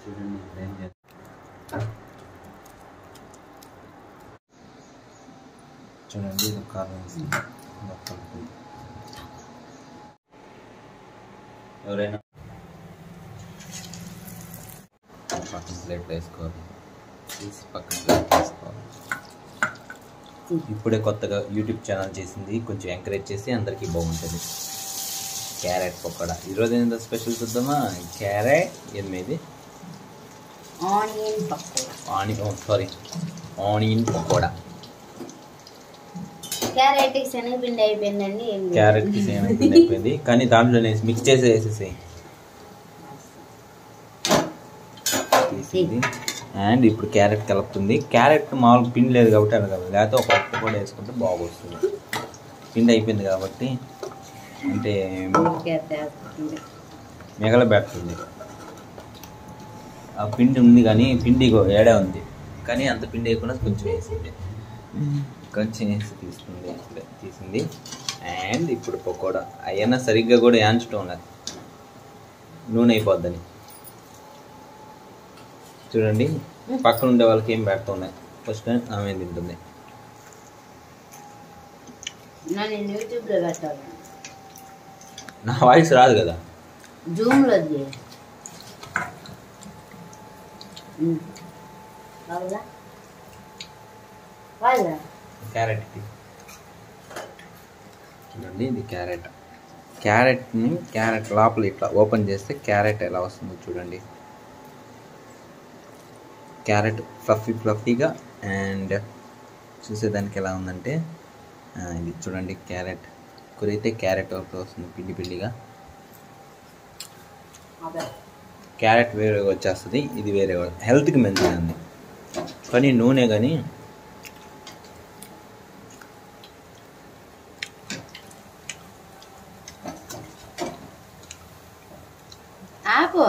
చూడండి ఏం చేస్తాం. చూడండి ఇది కారం మొత్తం ఎవరైనా పక్కన ప్లేట్లో వేసుకోవాలి, తీసి పక్కన ప్లేట్ వేసుకోవాలి. ఇప్పుడే కొత్తగా యూట్యూబ్ ఛానల్ చేసింది, కొంచెం ఎంకరేజ్ చేసి అందరికీ బాగుంటుంది. క్యారెట్ పకోడా ఈరోజు ఏంటో స్పెషల్ చూద్దామా. క్యారెట్ ఎనిమిది ఆనియన్ పకోడా. క్యారెట్కి శనగపిండి అయిపోయిందండి. క్యారెట్కి శనగపిండి అయిపోయింది, కానీ దాంట్లో మిక్స్ చేసి వేసేసి తీసింది. అండ్ ఇప్పుడు క్యారెట్ కలుపుతుంది. క్యారెట్ మామూలు పిండి లేదు కాబట్టి అనగలదు, లేకపోతే ఒక పప్పు కూడా వేసుకుంటే బాగొస్తుంది. పిండి అయిపోయింది కాబట్టి అంటే మిగలబెడుతుంది. ఆ పిండి ఉంది కానీ పిండి ఏడా ఉంది, కానీ అంత పిండి వేయకుండా కొంచెం వేసింది, కొంచెం వేసి తీసింది. అండ్ ఇప్పుడు పకోడా అయినా సరిగ్గా కూడా యాంచడం లేదు, నూనె అయిపోద్దని. చూడండి పక్కన ఉండే వాళ్ళకి ఏం పెడుతున్నాయి. ఫస్ట్ టైం ఆమె తింటుంది. నా వాయిస్ రాదు కదా జూమ్లో. క్యారెట్ చూడండి, ఇది క్యారెట్ లోపల ఇట్లా ఓపెన్ చేస్తే క్యారెట్ ఎలా వస్తుందో చూడండి. క్యారెట్ ఫ్లఫీగా అండ్ చూసేదానికి ఎలా ఉందంటే ఇది చూడండి. క్యారెట్ కురైతే క్యారెట్ ఒకటి వస్తుంది పిండిగా. క్యారెట్ వేరే వచ్చేస్తుంది, ఇది వేరే. హెల్త్కి మంచిదండి, కానీ నూనె కానీ ఆపు.